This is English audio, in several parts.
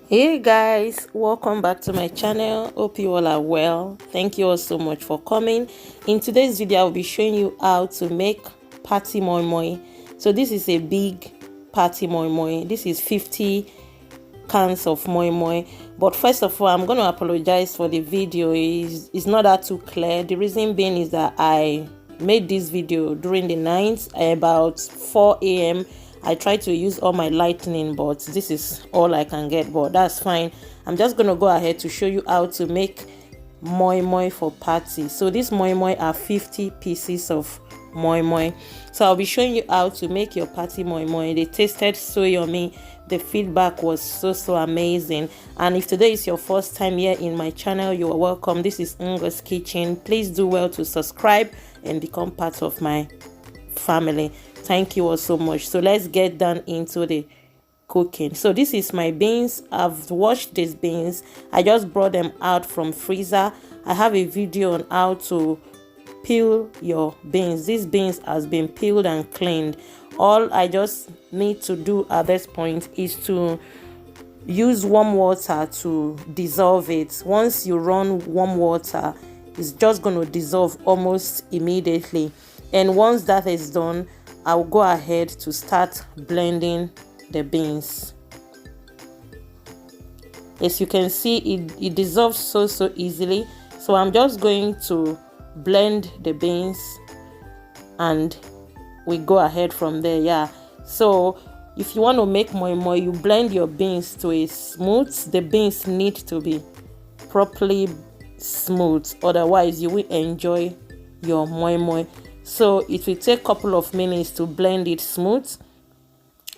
Hey guys, welcome back to my channel. Hope you all are well. Thank you all so much for coming. In today's video, I'll be showing you how to make party moi-moi. So this is a big party moi-moi. This is 50 cans of moi-moi. But first of all, I'm going to apologize for the video. It's not that too clear. The reason being is that I made this video during the night about 4 a.m. I tried to use all my lightning, but this is all I can get, but that's fine. I'm just going to go ahead to show you how to make moi-moi for party. So these moi-moi are 50 pieces of moi-moi. So I'll be showing you how to make your party moi-moi. They tasted so yummy. The feedback was so amazing. And if today is your first time here in my channel, you are welcome. This is Ngo's Kitchen. Please do well to subscribe and become part of my family. Thank you all so much. So let's get down into the cooking. So this is my beans. I've washed these beans. I just brought them out from freezer. I have a video on how to peel your beans. These beans has been peeled and cleaned. All I just need to do at this point is to use warm water to dissolve it. Once you run warm water, it's just going to dissolve almost immediately. And once that is done, I'll go ahead to start blending the beans. As you can see, it dissolves so easily. So I'm just going to blend the beans and we go ahead from there. Yeah, so if you want to make moi-moi, you blend your beans to a smooth. The beans need to be properly smooth, otherwise you will enjoy your moi-moi. So it will take a couple of minutes to blend it smooth.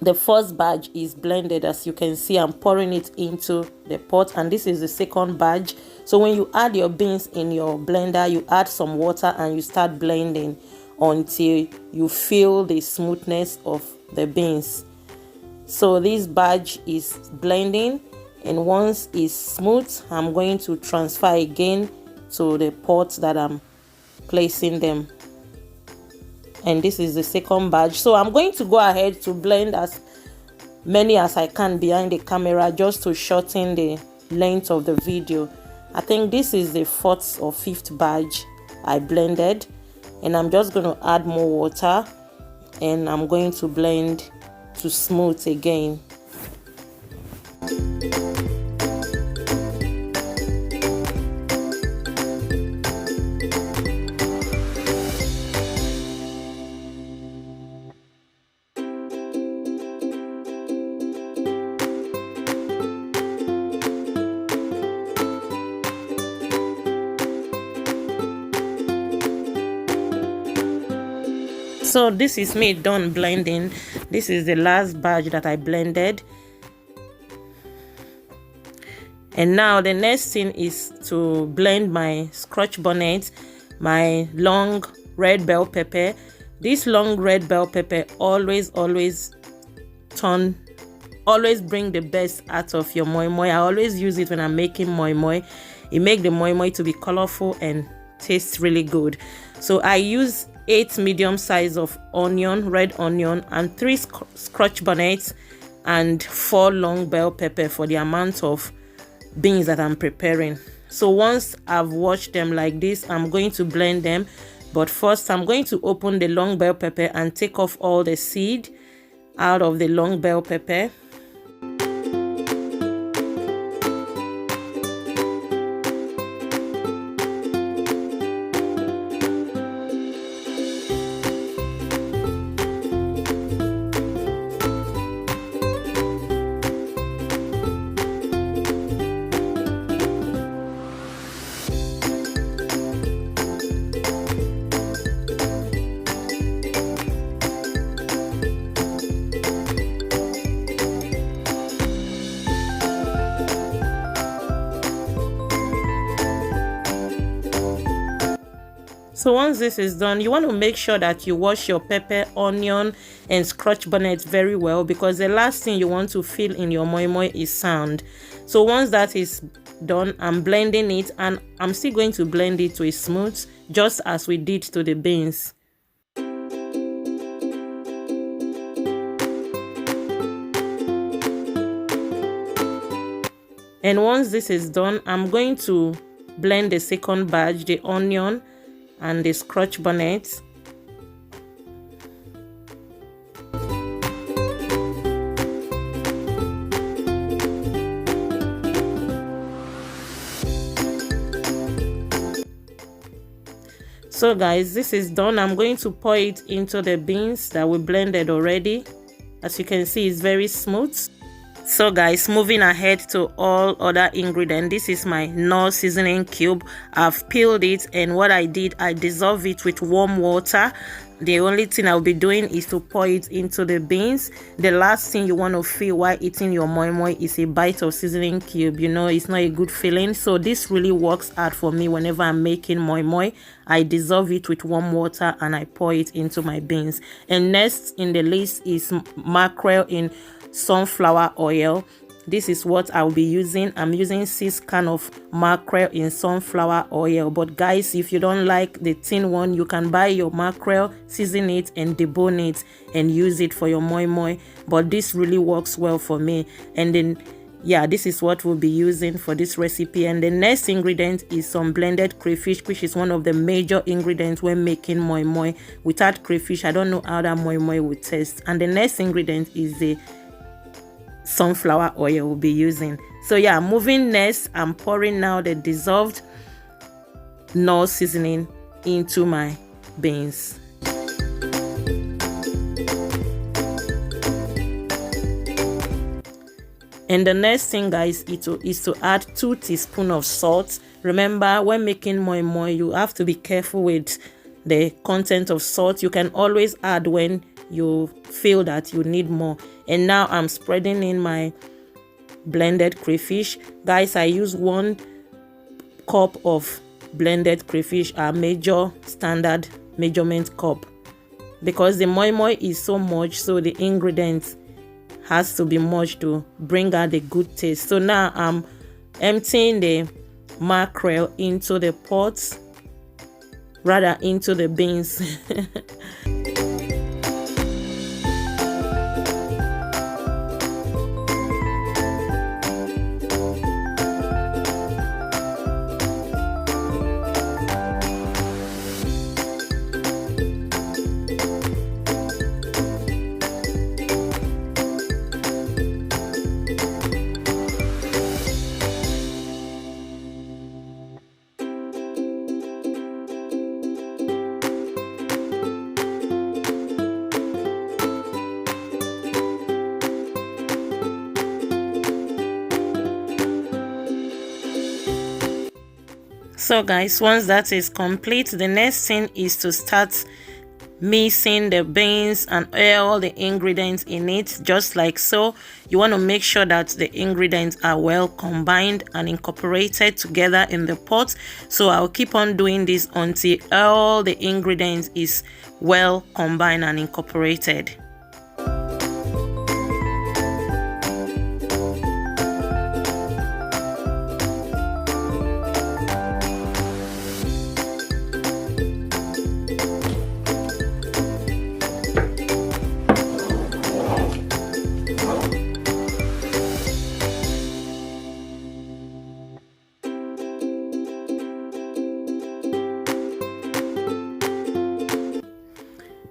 The first batch is blended. As you can see, I'm pouring it into the pot, and this is the second batch. So when you add your beans in your blender, you add some water and you start blending until you feel the smoothness of the beans. So this batch is blending, and once it's smooth, I'm going to transfer again to the pot that I'm placing them. And this is the second batch. So I'm going to go ahead to blend as many as I can behind the camera, just to shorten the length of the video. I think this is the fourth or fifth batch I blended, and I'm just going to add more water and I'm going to blend to smooth again. So this is me done blending. This is the last batch that I blended. And now the next thing is to blend my Scotch bonnet, my long red bell pepper. This long red bell pepper always bring the best out of your moi-moi. I always use it when I'm making moi-moi. It makes the moi-moi to be colorful and tastes really good. So I use 8 medium size of onion, red onion, and 3 Scotch bonnets and 4 long bell pepper for the amount of beans that I'm preparing. So once I've washed them like this, I'm going to blend them. But first, I'm going to open the long bell pepper and take off all the seed out of the long bell pepper. So once this is done, you want to make sure that you wash your pepper, onion, and Scotch bonnet very well, because the last thing you want to feel in your moi-moi is sand. So once that is done, I'm blending it, and I'm still going to blend it to a smooth, just as we did to the beans. And once this is done, I'm going to blend the second batch, the onion and the Scotch bonnet. So guys, this is done. I'm going to pour it into the beans that we blended already. As you can see, it's very smooth. So guys, moving ahead to all other ingredients. This is my Knorr seasoning cube. I've peeled it, and what I did, I dissolve it with warm water. The only thing I'll be doing is to pour it into the beans. The last thing you want to feel while eating your moi-moi is a bite of seasoning cube. You know, it's not a good feeling. So this really works out for me whenever I'm making moi-moi. I dissolve it with warm water and I pour it into my beans. And next in the list is mackerel in sunflower oil. This is what I'll be using. I'm using 6 cans of mackerel in sunflower oil. But guys, if you don't like the thin one, you can buy your mackerel, season it and debone it and use it for your moi-moi. But this really works well for me. And then yeah, this is what we'll be using for this recipe. And the next ingredient is some blended crayfish, which is one of the major ingredients when making moi-moi. Without crayfish, I don't know how that moi-moi would taste. And the next ingredient is the sunflower oil we'll be using. So yeah, moving next, I'm pouring now the dissolved Knorr seasoning into my beans. And the next thing guys is to add 2 teaspoons of salt. Remember, when making moi-moi, you have to be careful with the content of salt. You can always add when you feel that you need more. And now I'm spreading in my blended crayfish. Guys, I use 1 cup of blended crayfish, a major standard measurement cup, because the moi-moi is so much, so the ingredients has to be much to bring out the good taste. So now I'm emptying the mackerel into the pot, rather into the beans. So guys, once that is complete, the next thing is to start mixing the beans and all the ingredients in it, just like so. You want to make sure that the ingredients are well combined and incorporated together in the pot. So I'll keep on doing this until all the ingredients is well combined and incorporated.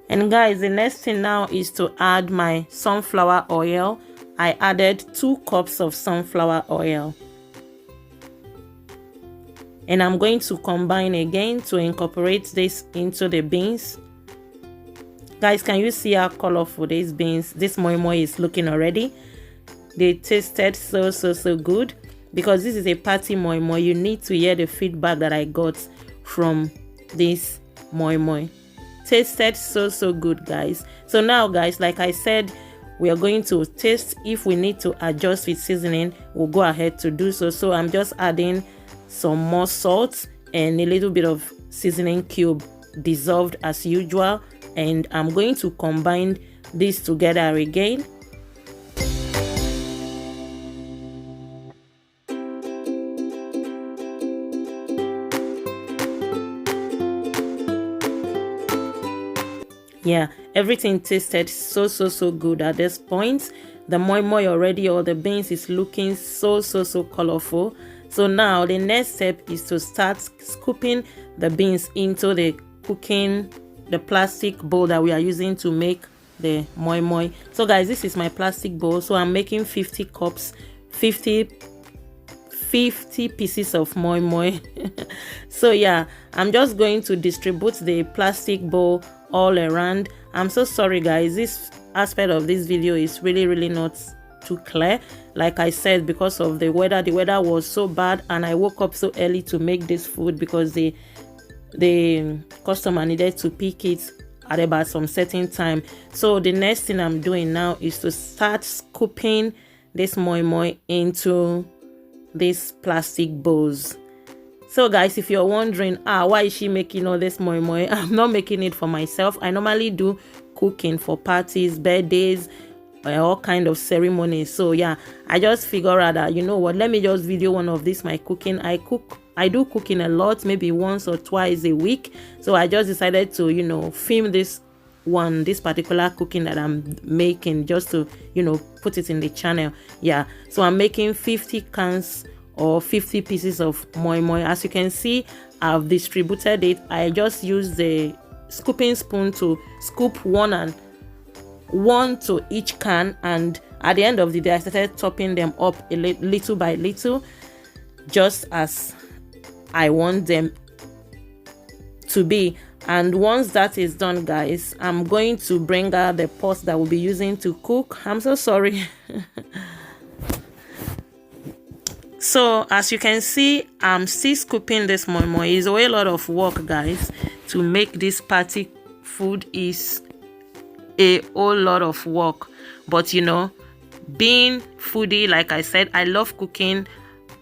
And guys, the next thing now is to add my sunflower oil. I added 2 cups of sunflower oil. And I'm going to combine again to incorporate this into the beans. Guys, can you see how colorful these beans, this moi-moi is looking already? They tasted so good. Because this is a party moi-moi, you need to hear the feedback that I got from this moi-moi. Tasted so good, guys. So now guys, like I said, we are going to taste. If we need to adjust with seasoning, we'll go ahead to do so. So I'm just adding some more salt and a little bit of seasoning cube dissolved as usual, and I'm going to combine this together again. Yeah, everything tasted so good at this point. the moi-moi already, or the beans is looking so colorful. So now the next step is to start scooping the beans into the plastic bowl that we are using to make the moi-moi. So guys, this is my plastic bowl. So I'm making 50 cups, 50 pieces of moi-moi. So yeah, I'm just going to distribute the plastic bowl all around. I'm so sorry guys, this aspect of this video is really not too clear. Like I said, because of the weather was so bad, and I woke up so early to make this food because the customer needed to pick it at about some certain time. So the next thing I'm doing now is to start scooping this moi-moi into these plastic bowls. So guys, if you're wondering, why is she making all this moi-moi, I'm not making it for myself. I normally do cooking for parties, birthdays, all kind of ceremonies. So yeah, I just figure out that, you know what, let me just video one of this, my cooking. I do cooking a lot, maybe once or twice a week. So I just decided to, you know, film this particular cooking that I'm making, just to, you know, put it in the channel. Yeah, so I'm making 50 cans or 50 pieces of moi-moi. As you can see, I've distributed it. I just used the scooping spoon to scoop one to each can, and at the end of the day I started topping them up little by little, just as I want them to be. And once that is done guys, I'm going to bring out the pot that we'll be using to cook. I'm so sorry. So as you can see, I'm still scooping this moi-moi. It's a lot of work guys. To make this party food is a whole lot of work, but you know, being foodie, like I said, I love cooking.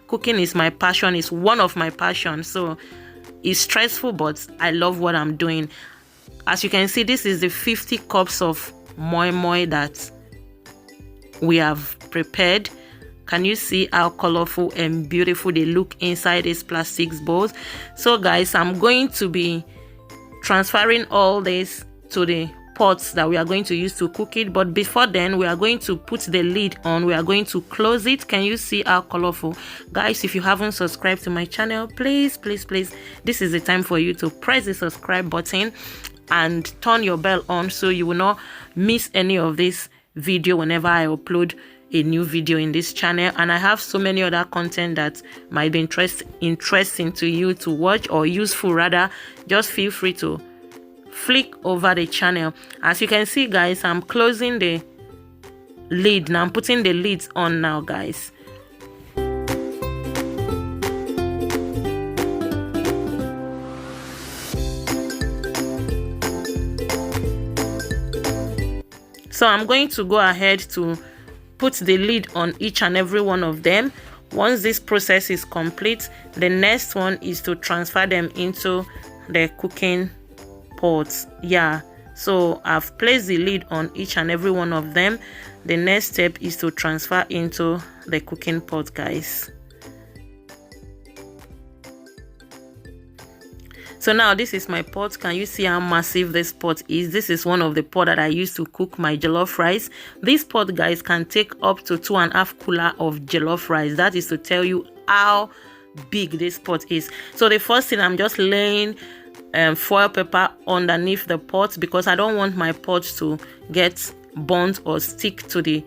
Cooking is my passion, is one of my passions. So it's stressful, but I love what I'm doing. As you can see, this is the 50 cups of moi-moi that we have prepared. Can you see how colorful and beautiful they look inside these plastic bowls? So guys, I'm going to be transferring all this to the pots that we are going to use to cook it. But before then, we are going to put the lid on. We are going to close it. Can you see how colorful? Guys, if you haven't subscribed to my channel, please this is the time for you to press the subscribe button and turn your bell on, so you will not miss any of this video whenever I upload a new video in this channel. And I have so many other content that might be interesting to you to watch, or useful rather. Just feel free to flick over the channel. As you can see guys, I'm closing the lid now. I'm putting the lids on now guys. So I'm going to go ahead to put the lid on each and every one of them. Once this process is complete, the next one is to transfer them into the cooking pots. Yeah, so I've placed the lid on each and every one of them. The next step is to transfer into the cooking pot guys. So now this is my pot. Can you see how massive this pot is? This is one of the pot that I use to cook my jollof rice. This pot guys can take up to 2.5 cooler of jollof rice. That is to tell you how big this pot is. So the first thing, I'm just laying foil paper underneath the pot, because I don't want my pot to get burnt or stick to the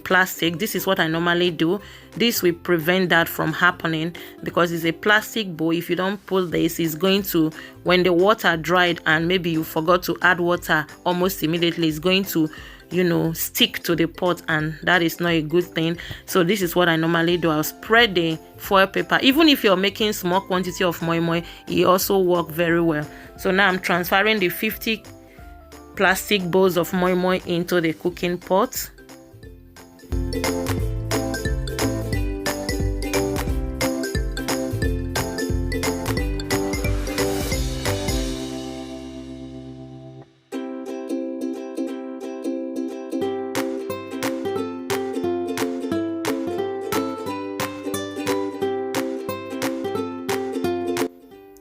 plastic. This is what I normally do. This will prevent that from happening, because it's a plastic bowl. If you don't pull this, it's going to, when the water dried and maybe you forgot to add water, almost immediately it's going to, you know, stick to the pot, and that is not a good thing. So this is what I normally do. I'll spread the foil paper. Even if you're making small quantity of moi-moi, it also works very well. So now I'm transferring the 50 plastic bowls of moi-moi into the cooking pot.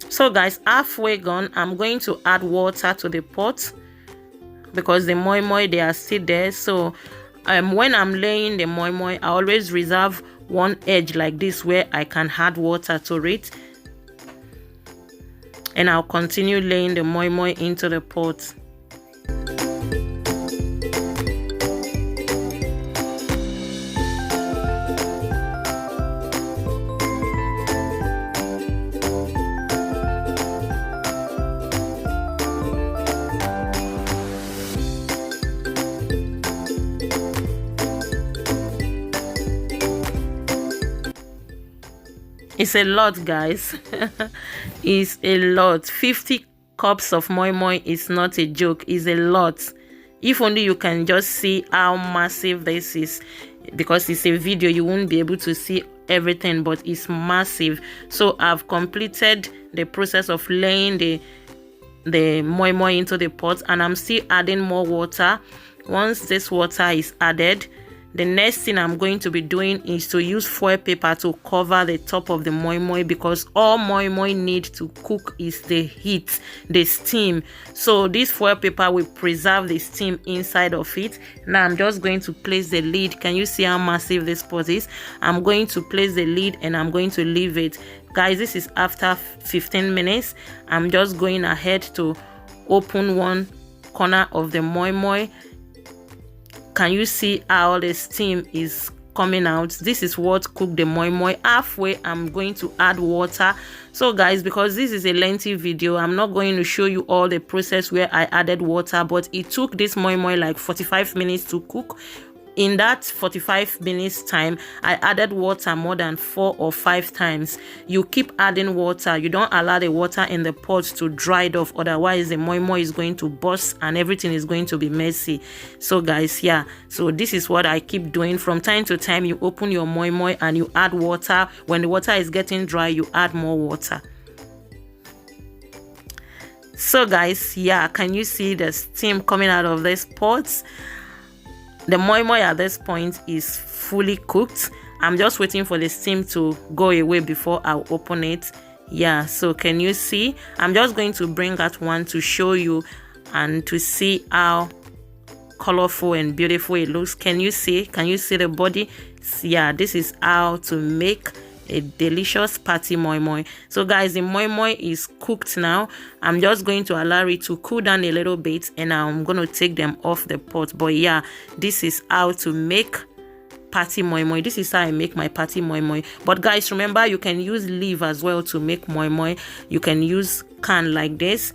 So guys, halfway gone, I'm going to add water to the pot, because the moi-moi, they are still there. So when I'm laying the moi-moi, I always reserve one edge like this where I can add water to it, and I'll continue laying the moi-moi into the pot. It's a lot, guys. It's a lot. 50 cups of moi-moi is not a joke. It's a lot. If only you can just see how massive this is, because it's a video, you won't be able to see everything, but it's massive. So I've completed the process of laying the moi-moi into the pot, and I'm still adding more water. Once this water is added, the next thing I'm going to be doing is to use foil paper to cover the top of the moi-moi, because all moi-moi need to cook is the heat, the steam. So this foil paper will preserve the steam inside of it. Now I'm just going to place the lid. Can you see how massive this pot is? I'm going to place the lid and I'm going to leave it. Guys, this is after 15 minutes. I'm just going ahead to open one corner of the moi-moi. Can you see how the steam is coming out? This is what cooked the moi-moi. Halfway, I'm going to add water. So guys, because this is a lengthy video, I'm not going to show you all the process where I added water, but it took this moi-moi like 45 minutes to cook. In that 45 minutes time, I added water more than 4 or 5 times. You keep adding water. You don't allow the water in the pot to dry it off, otherwise the moi-moi is going to burst and everything is going to be messy. So guys, yeah, so this is what I keep doing. From time to time, you open your moi-moi and you add water. When the water is getting dry, you add more water. So guys, yeah, can you see the steam coming out of this pot? The moi-moi at this point is fully cooked. I'm just waiting for the steam to go away before I'll open it. Yeah, so can you see? I'm just going to bring out one to show you and to see how colorful and beautiful it looks. Can you see? Can you see the body? Yeah, this is how to make a delicious party moi-moi. So guys, the moi-moi is cooked now. I'm just going to allow it to cool down a little bit and I'm going to take them off the pot. But yeah, this is how to make party moi-moi. This is how I make my party moi-moi. But guys, remember, you can use leaf as well to make moi-moi. You can use can like this.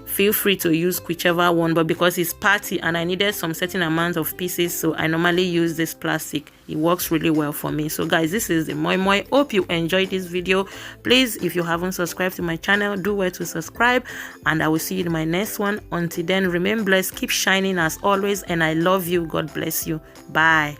Feel free to use whichever one, but because it's party and I needed some certain amount of pieces, so I normally use this plastic. It works really well for me. So guys, this is the moi-moi. Hope you enjoyed this video. Please, if you haven't subscribed to my channel, do well to subscribe, and I will see you in my next one. Until then, remain blessed, keep shining as always, and I love you. God bless you. Bye.